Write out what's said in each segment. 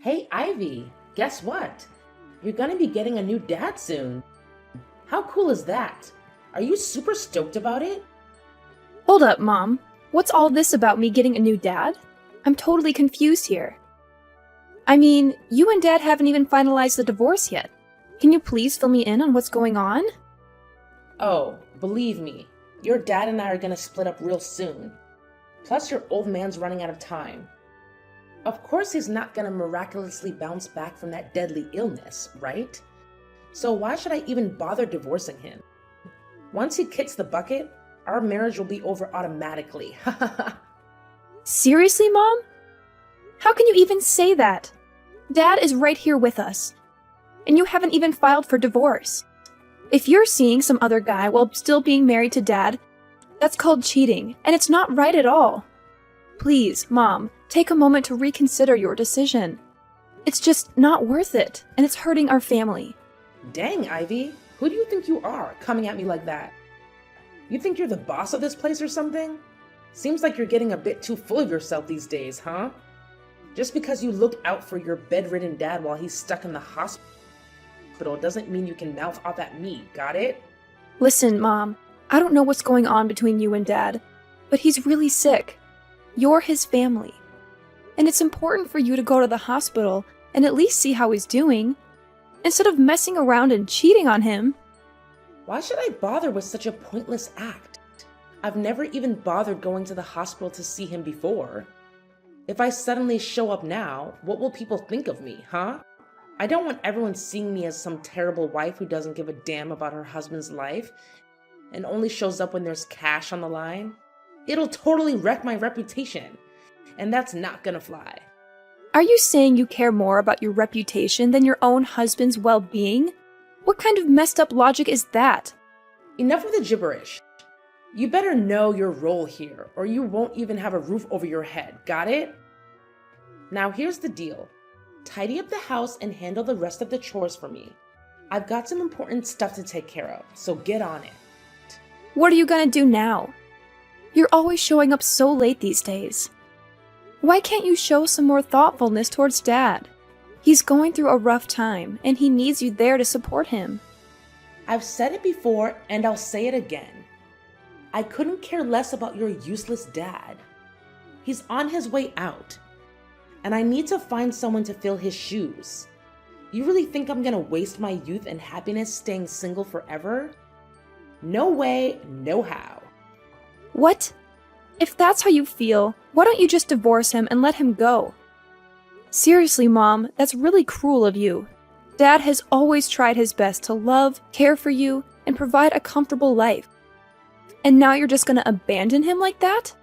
Hey, Ivy, guess what? You're gonna be getting a new dad soon. How cool is that? Are you super stoked about it? Hold up, Mom. What's all this about me getting a new dad? I'm totally confused here. I mean, you and Dad haven't even finalized the divorce yet. Can you please fill me in on what's going on? Oh, believe me, your dad and I are gonna split up real soon. Plus, your old man's running out of time. Of course, he's not gonna miraculously bounce back from that deadly illness, right? So, why should I even bother divorcing him? Once he kicks the bucket, our marriage will be over automatically. Seriously, Mom? How can you even say that? Dad is right here with us. And you haven't even filed for divorce. If you're seeing some other guy while still being married to Dad, that's called cheating, and it's not right at all. Please, Mom, take a moment to reconsider your decision. It's just not worth it, and it's hurting our family. Dang, Ivy, who do you think you are, coming at me like that? You think you're the boss of this place or something? Seems like you're getting a bit too full of yourself these days, huh? Just because you look out for your bedridden dad while he's stuck in the hospital doesn't mean you can mouth off at me, got it? Listen, Mom, I don't know what's going on between you and Dad, but he's really sick. You're his family. And it's important for you to go to the hospital and at least see how he's doing, instead of messing around and cheating on him. Why should I bother with such a pointless act? I've never even bothered going to the hospital to see him before. If I suddenly show up now, what will people think of me, huh? I don't want everyone seeing me as some terrible wife who doesn't give a damn about her husband's life and only shows up when there's cash on the line. It'll totally wreck my reputation, and that's not gonna fly. Are you saying you care more about your reputation than your own husband's well-being? What kind of messed up logic is that? Enough of the gibberish. You better know your role here, or you won't even have a roof over your head, got it? Now here's the deal. Tidy up the house and handle the rest of the chores for me. I've got some important stuff to take care of, so get on it. What are you gonna do now? You're always showing up so late these days. Why can't you show some more thoughtfulness towards Dad? He's going through a rough time, and he needs you there to support him. I've said it before, and I'll say it again. I couldn't care less about your useless dad. He's on his way out, and I need to find someone to fill his shoes. You really think I'm gonna waste my youth and happiness staying single forever? No way, no how. What? If that's how you feel, why don't you just divorce him and let him go? Seriously, Mom, that's really cruel of you. Dad has always tried his best to love, care for you, and provide a comfortable life. And now you're just gonna abandon him like that?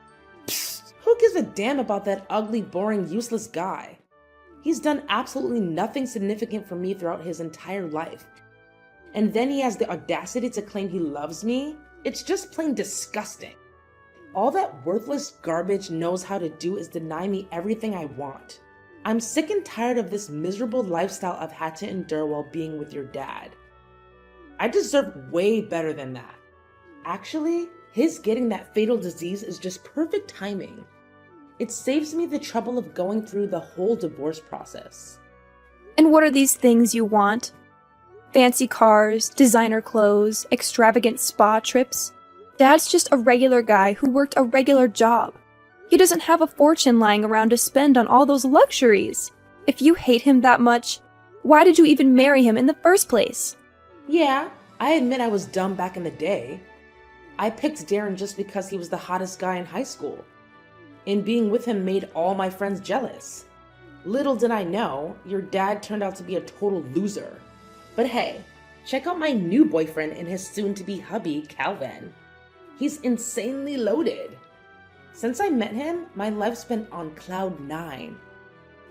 Psst, who gives a damn about that ugly, boring, useless guy? He's done absolutely nothing significant for me throughout his entire life. And then he has the audacity to claim he loves me? It's just plain disgusting. All that worthless garbage knows how to do is deny me everything I want. I'm sick and tired of this miserable lifestyle I've had to endure while being with your dad. I deserve way better than that. Actually, his getting that fatal disease is just perfect timing. It saves me the trouble of going through the whole divorce process. And what are these things you want? Fancy cars, designer clothes, extravagant spa trips? Dad's just a regular guy who worked a regular job. He doesn't have a fortune lying around to spend on all those luxuries. If you hate him that much, why did you even marry him in the first place? Yeah, I admit I was dumb back in the day. I picked Darren just because he was the hottest guy in high school. And being with him made all my friends jealous. Little did I know, your dad turned out to be a total loser. But hey, check out my new boyfriend and his soon-to-be hubby, Calvin. He's insanely loaded. Since I met him, my life's been on cloud 9.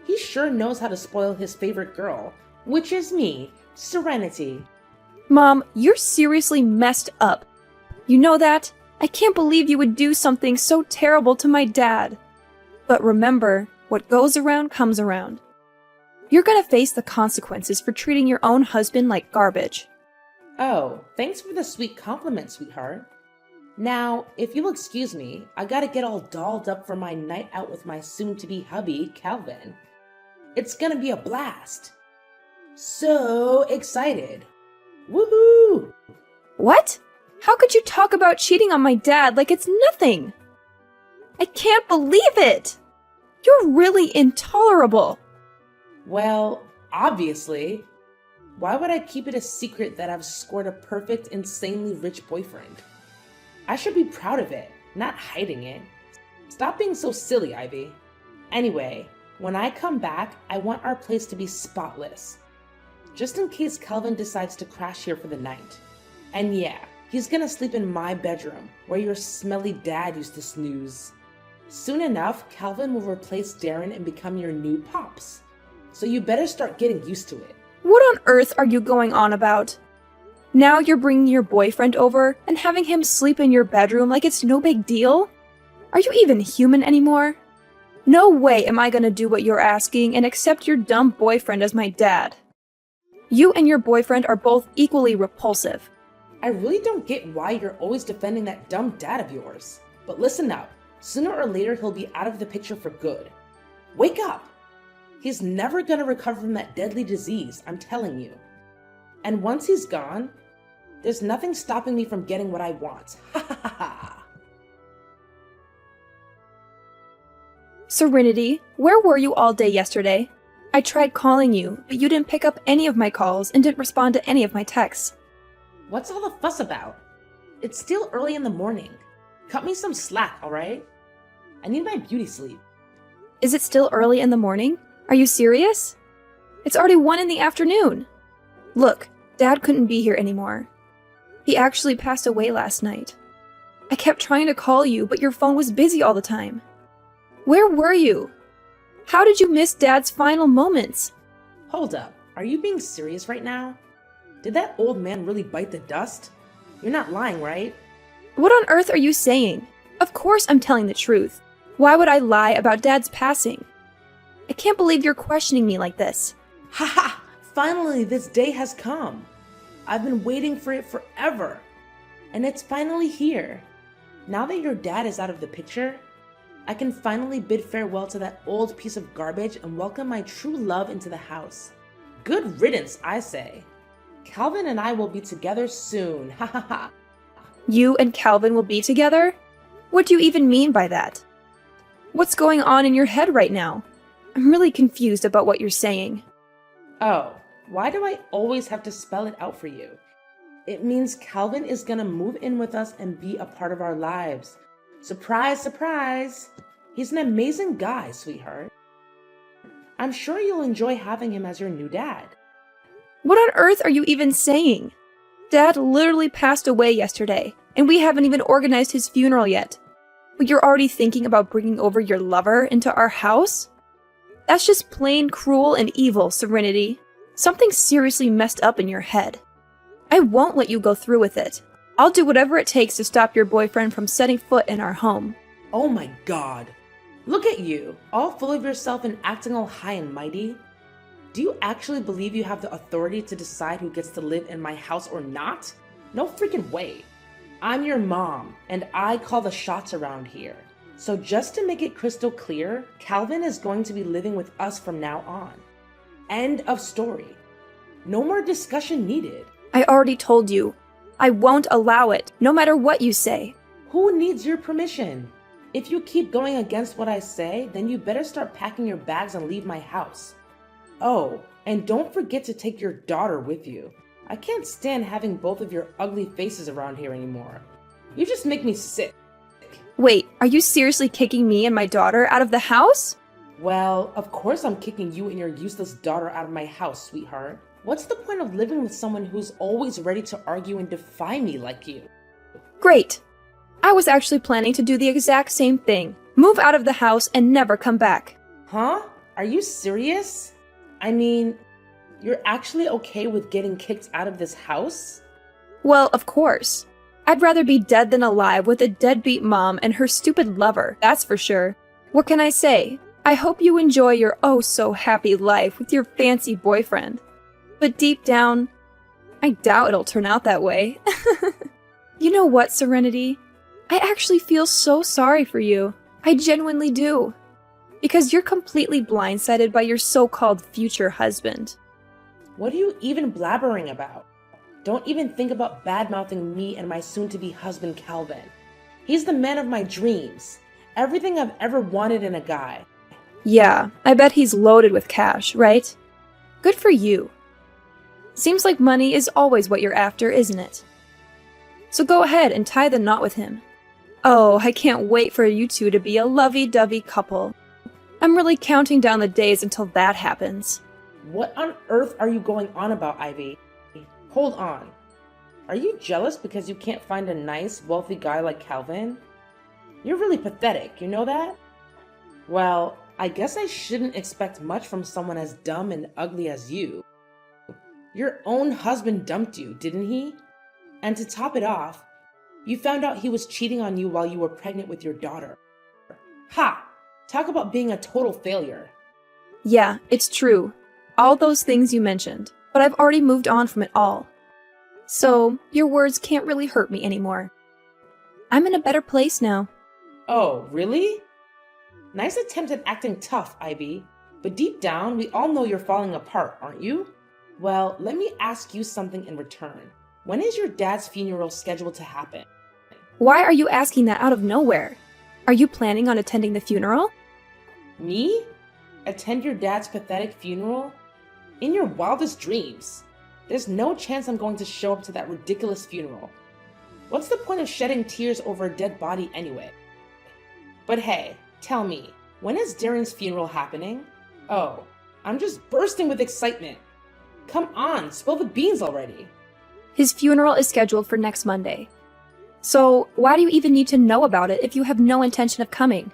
He sure knows how to spoil his favorite girl, which is me, Serenity. Mom, you're seriously messed up. You know that? I can't believe you would do something so terrible to my dad. But remember, what goes around comes around. You're gonna face the consequences for treating your own husband like garbage. Oh, thanks for the sweet compliment, sweetheart. Now, if you'll excuse me, I gotta get all dolled up for my night out with my soon-to-be hubby, Calvin. It's gonna be a blast. So excited. Woohoo! What? How could you talk about cheating on my dad like it's nothing? I can't believe it! You're really intolerable. Well, obviously. Why would I keep it a secret that I've scored a perfect, insanely rich boyfriend? I should be proud of it, not hiding it. Stop being so silly, Ivy. Anyway, when I come back, I want our place to be spotless. Just in case Calvin decides to crash here for the night. And yeah, he's gonna sleep in my bedroom, where your smelly dad used to snooze. Soon enough, Calvin will replace Darren and become your new Pops. So you better start getting used to it. What on earth are you going on about? Now you're bringing your boyfriend over and having him sleep in your bedroom like it's no big deal? Are you even human anymore? No way am I gonna do what you're asking and accept your dumb boyfriend as my dad. You and your boyfriend are both equally repulsive. I really don't get why you're always defending that dumb dad of yours. But listen up, sooner or later he'll be out of the picture for good. Wake up! He's never gonna recover from that deadly disease, I'm telling you. And once he's gone, there's nothing stopping me from getting what I want. Ha ha ha ha! Serenity, where were you all day yesterday? I tried calling you, but you didn't pick up any of my calls and didn't respond to any of my texts. What's all the fuss about? It's still early in the morning. Cut me some slack, alright? I need my beauty sleep. Is it still early in the morning? Are you serious? It's already 1 in the afternoon. Look, Dad couldn't be here anymore. He actually passed away last night. I kept trying to call you, but your phone was busy all the time. Where were you? How did you miss Dad's final moments? Hold up, are you being serious right now? Did that old man really bite the dust? You're not lying, right? What on earth are you saying? Of course I'm telling the truth. Why would I lie about Dad's passing? I can't believe you're questioning me like this. Haha! Finally, this day has come. I've been waiting for it forever. And it's finally here. Now that your dad is out of the picture, I can finally bid farewell to that old piece of garbage and welcome my true love into the house. Good riddance, I say. Calvin and I will be together soon. Ha ha ha. You and Calvin will be together? What do you even mean by that? What's going on in your head right now? I'm really confused about what you're saying. Oh, why do I always have to spell it out for you? It means Calvin is gonna move in with us and be a part of our lives. Surprise, surprise! He's an amazing guy, sweetheart. I'm sure you'll enjoy having him as your new dad. What on earth are you even saying? Dad literally passed away yesterday, and we haven't even organized his funeral yet. But you're already thinking about bringing over your lover into our house? That's just plain cruel and evil, Serenity. Something seriously messed up in your head. I won't let you go through with it. I'll do whatever it takes to stop your boyfriend from setting foot in our home. Oh my god. Look at you, all full of yourself and acting all high and mighty. Do you actually believe you have the authority to decide who gets to live in my house or not? No freaking way. I'm your mom, and I call the shots around here. So just to make it crystal clear, Calvin is going to be living with us from now on. End of story. No more discussion needed. I already told you. I won't allow it, no matter what you say. Who needs your permission? If you keep going against what I say, then you better start packing your bags and leave my house. Oh, and don't forget to take your daughter with you. I can't stand having both of your ugly faces around here anymore. You just make me sick. Wait, are you seriously kicking me and my daughter out of the house? Well, of course I'm kicking you and your useless daughter out of my house, sweetheart. What's the point of living with someone who's always ready to argue and defy me like you? Great. I was actually planning to do the exact same thing. Move out of the house and never come back. Huh? Are you serious? I mean, you're actually okay with getting kicked out of this house? Well, of course. I'd rather be dead than alive with a deadbeat mom and her stupid lover, that's for sure. What can I say? I hope you enjoy your oh-so-happy life with your fancy boyfriend. But deep down, I doubt it'll turn out that way. You know what, Serenity? I actually feel so sorry for you. I genuinely do. Because you're completely blindsided by your so-called future husband. What are you even blabbering about? Don't even think about bad-mouthing me and my soon-to-be husband, Calvin. He's the man of my dreams. Everything I've ever wanted in a guy. Yeah, I bet he's loaded with cash, right? Good for you. Seems like money is always what you're after, isn't it? So go ahead and tie the knot with him. Oh, I can't wait for you two to be a lovey-dovey couple. I'm really counting down the days until that happens. What on earth are you going on about, Ivy? Hold on. Are you jealous because you can't find a nice, wealthy guy like Calvin? You're really pathetic, you know that? Well, I guess I shouldn't expect much from someone as dumb and ugly as you. Your own husband dumped you, didn't he? And to top it off, you found out he was cheating on you while you were pregnant with your daughter. Ha! Talk about being a total failure. Yeah, it's true. All those things you mentioned, but I've already moved on from it all. So, your words can't really hurt me anymore. I'm in a better place now. Oh, really? Nice attempt at acting tough, Ivy. But deep down, we all know you're falling apart, aren't you? Well, let me ask you something in return. When is your dad's funeral scheduled to happen? Why are you asking that out of nowhere? Are you planning on attending the funeral? Me? Attend your dad's pathetic funeral? In your wildest dreams. There's no chance I'm going to show up to that ridiculous funeral. What's the point of shedding tears over a dead body anyway? But hey, tell me, when is Darren's funeral happening? Oh, I'm just bursting with excitement. Come on, spill the beans already. His funeral is scheduled for next Monday. So, why do you even need to know about it if you have no intention of coming?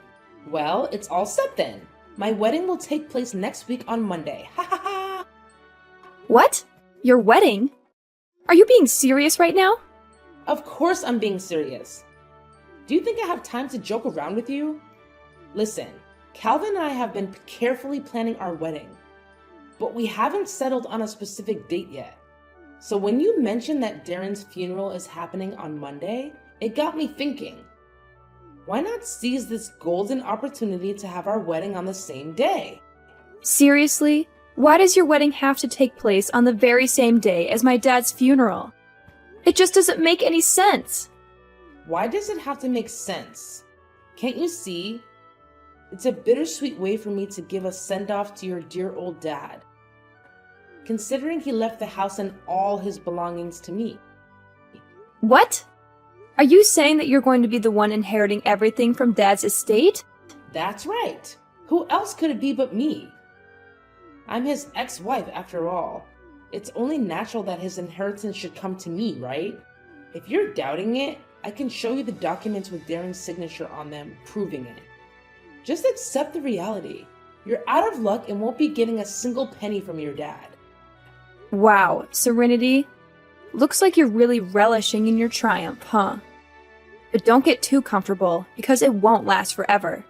Well, it's all set then. My wedding will take place next week on Monday. Ha ha ha! What? Your wedding? Are you being serious right now? Of course I'm being serious. Do you think I have time to joke around with you? Listen, Calvin and I have been carefully planning our wedding, but we haven't settled on a specific date yet. So when you mentioned that Darren's funeral is happening on Monday, it got me thinking. Why not seize this golden opportunity to have our wedding on the same day? Seriously? Why does your wedding have to take place on the very same day as my dad's funeral? It just doesn't make any sense. Why does it have to make sense? Can't you see? It's a bittersweet way for me to give a send-off to your dear old dad, considering he left the house and all his belongings to me. What? Are you saying that you're going to be the one inheriting everything from Dad's estate? That's right. Who else could it be but me? I'm his ex-wife after all. It's only natural that his inheritance should come to me, right? If you're doubting it, I can show you the documents with Darren's signature on them proving it. Just accept the reality. You're out of luck and won't be getting a single penny from your dad. Wow, Serenity. Looks like you're really relishing in your triumph, huh? But don't get too comfortable, because it won't last forever.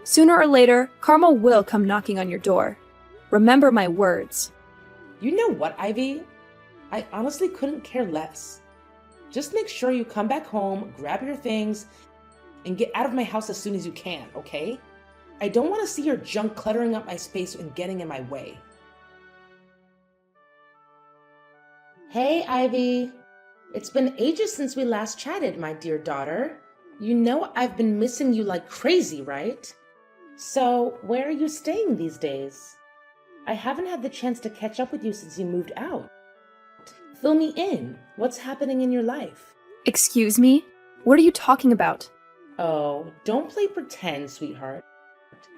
Sooner or later, Karma will come knocking on your door. Remember my words. You know what, Ivy? I honestly couldn't care less. Just make sure you come back home, grab your things, and get out of my house as soon as you can, okay? I don't want to see your junk cluttering up my space and getting in my way. Hey, Ivy. It's been ages since we last chatted, my dear daughter. You know I've been missing you like crazy, right? So, where are you staying these days? I haven't had the chance to catch up with you since you moved out. Fill me in. What's happening in your life? Excuse me? What are you talking about? Oh, don't play pretend, sweetheart.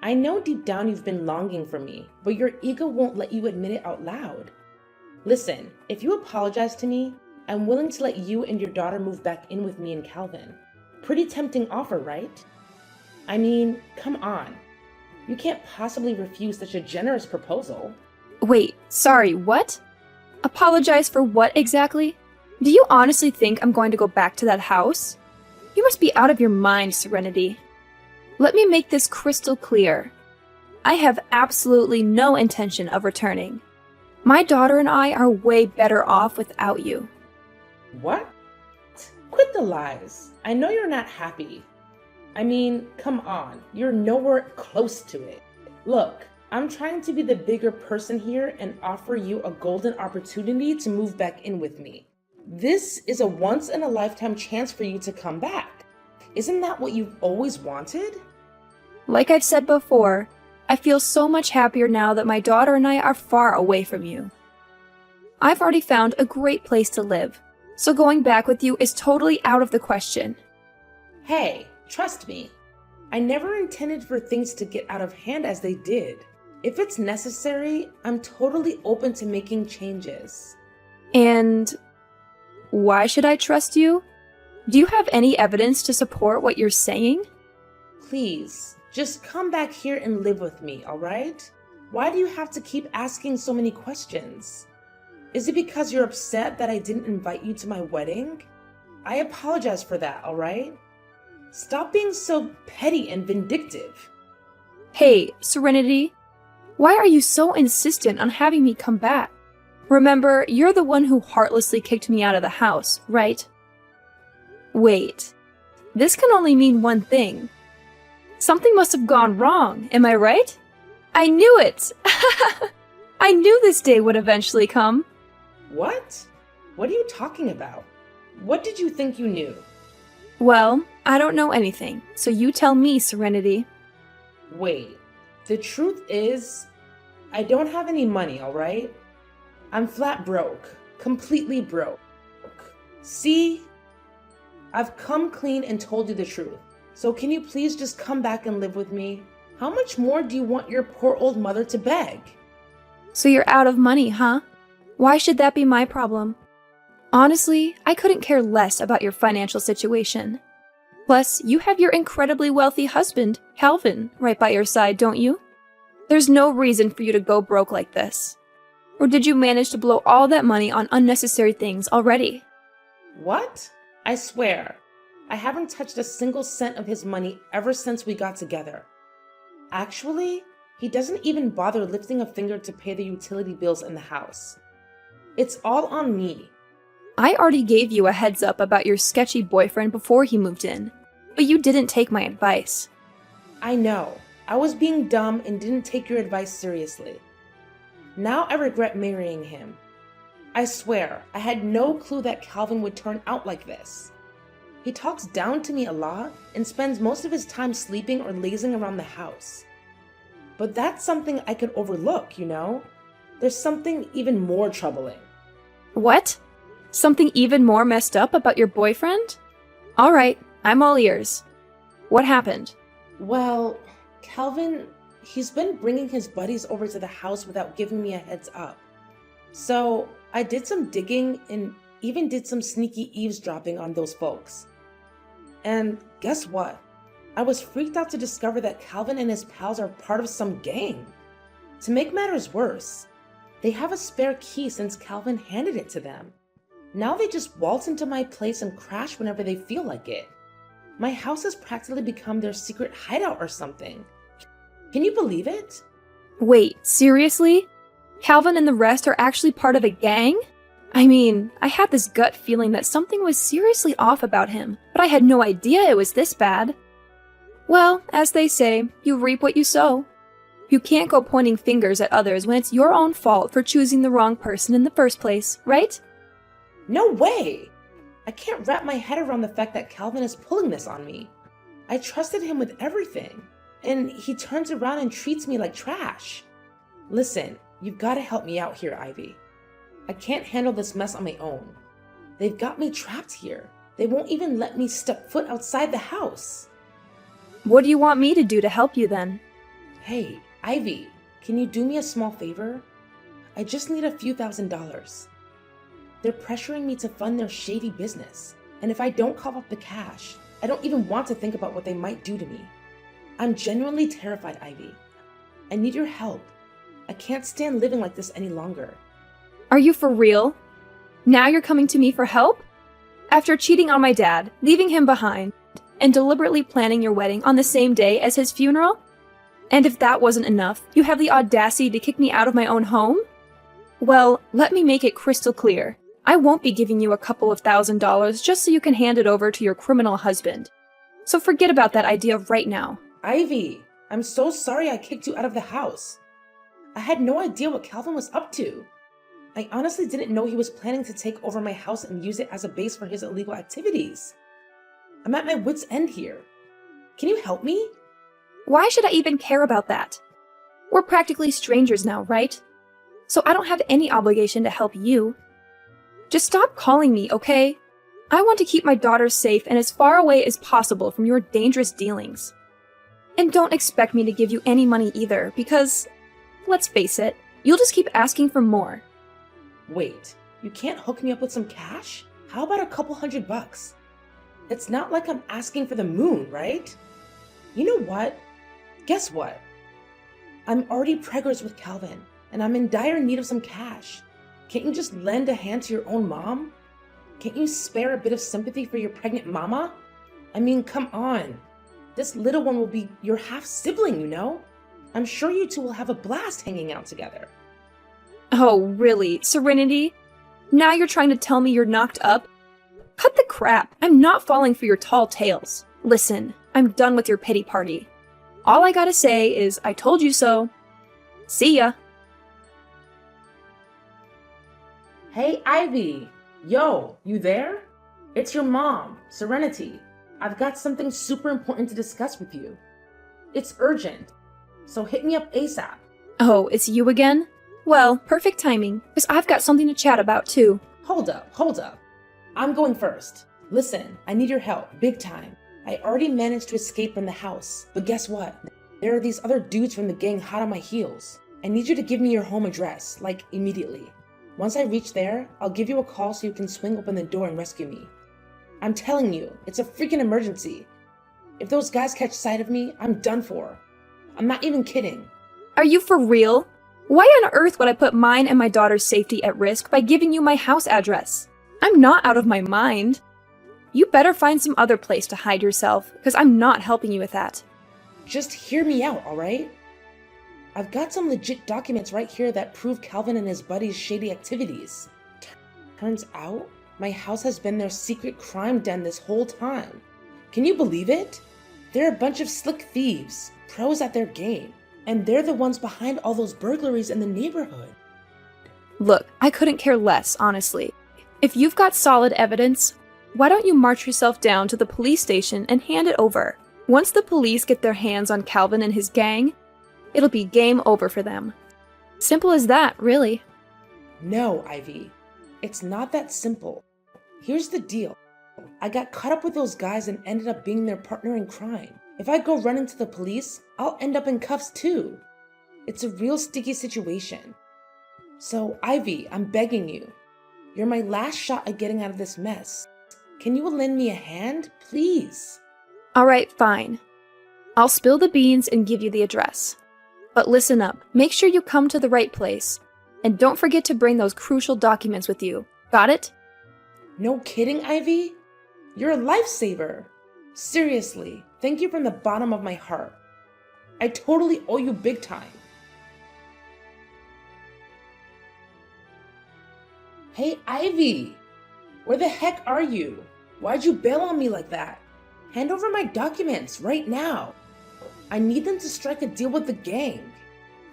I know deep down you've been longing for me, but your ego won't let you admit it out loud. Listen, if you apologize to me, I'm willing to let you and your daughter move back in with me and Calvin. Pretty tempting offer, right? I mean, come on. You can't possibly refuse such a generous proposal. Wait, sorry, what? Apologize for what exactly? Do you honestly think I'm going to go back to that house? You must be out of your mind, Serenity. Let me make this crystal clear. I have absolutely no intention of returning. My daughter and I are way better off without you. What? Quit the lies. I know you're not happy. I mean, come on. You're nowhere close to it. Look, I'm trying to be the bigger person here and offer you a golden opportunity to move back in with me. This is a once-in-a-lifetime chance for you to come back. Isn't that what you've always wanted? Like I've said before, I feel so much happier now that my daughter and I are far away from you. I've already found a great place to live, so going back with you is totally out of the question. Hey, trust me. I never intended for things to get out of hand as they did. If it's necessary, I'm totally open to making changes. And why should I trust you? Do you have any evidence to support what you're saying? Please, just come back here and live with me, alright? Why do you have to keep asking so many questions? Is it because you're upset that I didn't invite you to my wedding? I apologize for that, alright? Stop being so petty and vindictive. Hey, Serenity, why are you so insistent on having me come back? Remember, you're the one who heartlessly kicked me out of the house, right? Wait, this can only mean one thing. Something must have gone wrong, am I right? I knew it! I knew this day would eventually come. What? What are you talking about? What did you think you knew? Well, I don't know anything, so you tell me, Serenity. Wait, the truth is, I don't have any money, alright? I'm flat broke. Completely broke. See? I've come clean and told you the truth. So can you please just come back and live with me? How much more do you want your poor old mother to beg? So you're out of money, huh? Why should that be my problem? Honestly, I couldn't care less about your financial situation. Plus, you have your incredibly wealthy husband, Calvin, right by your side, don't you? There's no reason for you to go broke like this. Or did you manage to blow all that money on unnecessary things already? What? I swear, I haven't touched a single cent of his money ever since we got together. Actually, he doesn't even bother lifting a finger to pay the utility bills in the house. It's all on me. I already gave you a heads up about your sketchy boyfriend before he moved in, but you didn't take my advice. I know. I was being dumb and didn't take your advice seriously. Now I regret marrying him. I swear, I had no clue that Calvin would turn out like this. He talks down to me a lot and spends most of his time sleeping or lazing around the house. But that's something I could overlook, you know? There's something even more troubling. What? Something even more messed up about your boyfriend? All right, I'm all ears. What happened? Well, Calvin, he's been bringing his buddies over to the house without giving me a heads up. So I did some digging and even did some sneaky eavesdropping on those folks. And guess what? I was freaked out to discover that Calvin and his pals are part of some gang. To make matters worse, they have a spare key since Calvin handed it to them. Now they just waltz into my place and crash whenever they feel like it. My house has practically become their secret hideout or something. Can you believe it? Wait, seriously? Calvin and the rest are actually part of a gang? I mean, I had this gut feeling that something was seriously off about him, but I had no idea it was this bad. Well, as they say, you reap what you sow. You can't go pointing fingers at others when it's your own fault for choosing the wrong person in the first place, right? No way! I can't wrap my head around the fact that Calvin is pulling this on me. I trusted him with everything, and he turns around and treats me like trash. Listen, you've got to help me out here, Ivy. I can't handle this mess on my own. They've got me trapped here. They won't even let me step foot outside the house. What do you want me to do to help you then? Hey, Ivy, can you do me a small favor? I just need a few $1,000s. They're pressuring me to fund their shady business, and if I don't cough up the cash, I don't even want to think about what they might do to me. I'm genuinely terrified, Ivy. I need your help. I can't stand living like this any longer. Are you for real? Now you're coming to me for help? After cheating on my dad, leaving him behind, and deliberately planning your wedding on the same day as his funeral? And if that wasn't enough, you have the audacity to kick me out of my own home? Well, let me make it crystal clear. I won't be giving you a couple of $1,000 just so you can hand it over to your criminal husband. So forget about that idea right now. Ivy, I'm so sorry I kicked you out of the house. I had no idea what Calvin was up to. I honestly didn't know he was planning to take over my house and use it as a base for his illegal activities. I'm at my wit's end here. Can you help me? Why should I even care about that? We're practically strangers now, right? So I don't have any obligation to help you. Just stop calling me, okay? I want to keep my daughter safe and as far away as possible from your dangerous dealings. And don't expect me to give you any money either, because, let's face it, you'll just keep asking for more. Wait, you can't hook me up with some cash? How about a couple $100? It's not like I'm asking for the moon, right? You know what? Guess what? I'm already preggers with Calvin, and I'm in dire need of some cash. Can't you just lend a hand to your own mom? Can't you spare a bit of sympathy for your pregnant mama? I mean, come on. This little one will be your half-sibling, you know? I'm sure you two will have a blast hanging out together. Oh, really? Serenity? Now you're trying to tell me you're knocked up? Cut the crap. I'm not falling for your tall tales. Listen, I'm done with your pity party. All I gotta say is, I told you so. See ya. Hey, Ivy! Yo, you there? It's your mom, Serenity. I've got something super important to discuss with you. It's urgent, so hit me up ASAP. Oh, it's you again? Well, perfect timing, because I've got something to chat about too. Hold up. I'm going first. Listen, I need your help, big time. I already managed to escape from the house, but guess what? There are these other dudes from the gang hot on my heels. I need you to give me your home address, like immediately. Once I reach there, I'll give you a call so you can swing open the door and rescue me. I'm telling you, it's a freaking emergency. If those guys catch sight of me, I'm done for. I'm not even kidding. Are you for real? Why on earth would I put mine and my daughter's safety at risk by giving you my house address? I'm not out of my mind. You better find some other place to hide yourself, because I'm not helping you with that. Just hear me out, alright? I've got some legit documents right here that prove Calvin and his buddies' shady activities. Turns out, my house has been their secret crime den this whole time. Can you believe it? They're a bunch of slick thieves, pros at their game, and they're the ones behind all those burglaries in the neighborhood. Look, I couldn't care less, honestly. If you've got solid evidence, why don't you march yourself down to the police station and hand it over? Once the police get their hands on Calvin and his gang, it'll be game over for them. Simple as that, really. No, Ivy. It's not that simple. Here's the deal. I got caught up with those guys and ended up being their partner in crime. If I go running to the police, I'll end up in cuffs too. It's a real sticky situation. So, Ivy, I'm begging you. You're my last shot at getting out of this mess. Can you lend me a hand, please? Alright, fine. I'll spill the beans and give you the address. But listen up, make sure you come to the right place. And don't forget to bring those crucial documents with you. Got it? No kidding, Ivy? You're a lifesaver. Seriously, thank you from the bottom of my heart. I totally owe you big time. Hey, Ivy! Where the heck are you? Why'd you bail on me like that? Hand over my documents right now. I need them to strike a deal with the gang.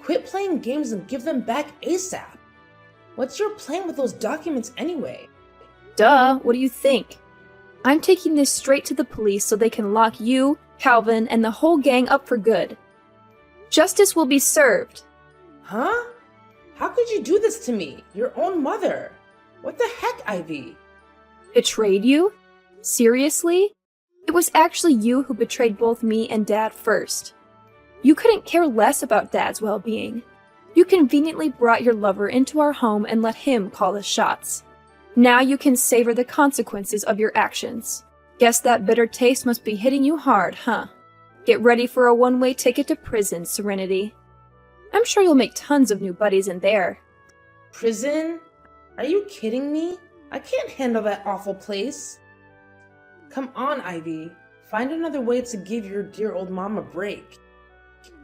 Quit playing games and give them back ASAP. What's your plan with those documents anyway? Duh, what do you think? I'm taking this straight to the police so they can lock you, Calvin, and the whole gang up for good. Justice will be served. Huh? How could you do this to me, your own mother? What the heck, Ivy? Betrayed you? Seriously? It was actually you who betrayed both me and Dad first. You couldn't care less about Dad's well-being. You conveniently brought your lover into our home and let him call the shots. Now you can savor the consequences of your actions. Guess that bitter taste must be hitting you hard, huh? Get ready for a one-way ticket to prison, Serenity. I'm sure you'll make tons of new buddies in there. Prison? Are you kidding me? I can't handle that awful place. Come on, Ivy. Find another way to give your dear old mom a break.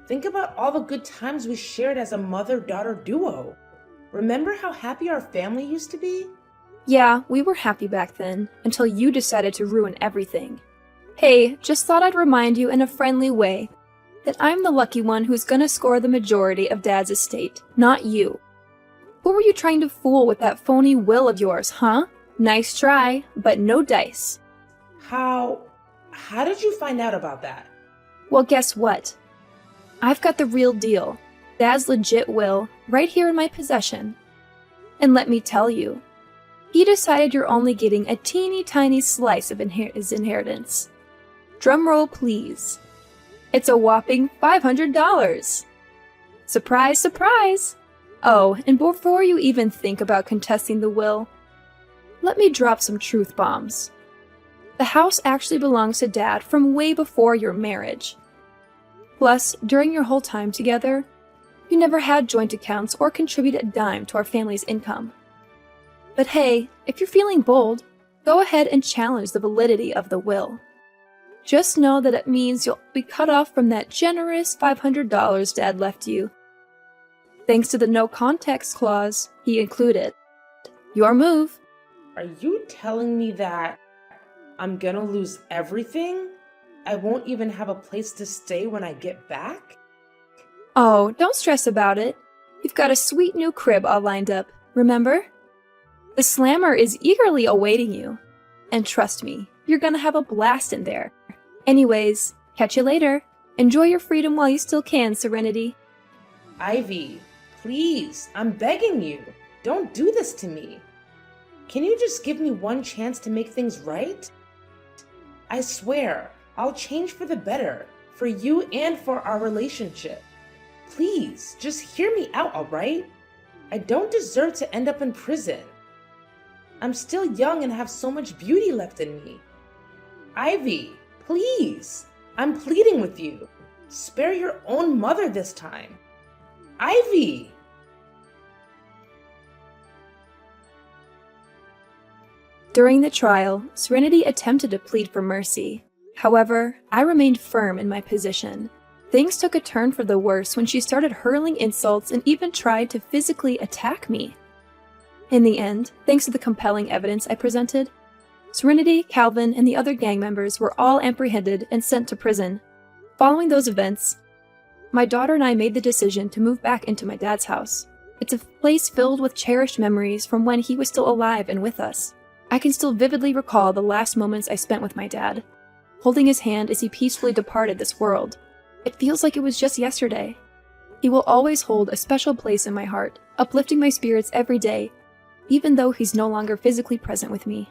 Think about all the good times we shared as a mother-daughter duo. Remember how happy our family used to be? Yeah, we were happy back then, until you decided to ruin everything. Hey, just thought I'd remind you in a friendly way. that I'm the lucky one who's gonna score the majority of Dad's estate, not you. Who were you trying to fool with that phony will of yours, huh? Nice try, but no dice. How did you find out about that? Well, guess what? I've got the real deal. Dad's legit will, right here in my possession. And let me tell you, he decided you're only getting a teeny tiny slice of his inheritance. Drumroll, please. It's a whopping $500. Surprise, surprise! Oh, and before you even think about contesting the will, let me drop some truth bombs. The house actually belongs to Dad from way before your marriage. Plus, during your whole time together, you never had joint accounts or contributed a dime to our family's income. But hey, if you're feeling bold, go ahead and challenge the validity of the will. Just know that it means you'll be cut off from that generous $500 Dad left you. Thanks to the no context clause he included. Your move. Are you telling me that I'm gonna lose everything? I won't even have a place to stay when I get back? Oh, don't stress about it. You've got a sweet new crib all lined up, remember? The Slammer is eagerly awaiting you. And trust me, you're gonna have a blast in there. Anyways, catch you later. Enjoy your freedom while you still can, Serenity. Ivy, please, I'm begging you. Don't do this to me. Can you just give me one chance to make things right? I swear, I'll change for the better, for you and for our relationship. Please, just hear me out, alright? I don't deserve to end up in prison. I'm still young and have so much beauty left in me. Ivy, please, I'm pleading with you. Spare your own mother this time. Ivy! During the trial, Serenity attempted to plead for mercy. However, I remained firm in my position. Things took a turn for the worse when she started hurling insults and even tried to physically attack me. In the end, thanks to the compelling evidence I presented, Serenity, Calvin, and the other gang members were all apprehended and sent to prison. Following those events, my daughter and I made the decision to move back into my dad's house. It's a place filled with cherished memories from when he was still alive and with us. I can still vividly recall the last moments I spent with my dad, holding his hand as he peacefully departed this world. It feels like it was just yesterday. He will always hold a special place in my heart, uplifting my spirits every day, even though he's no longer physically present with me.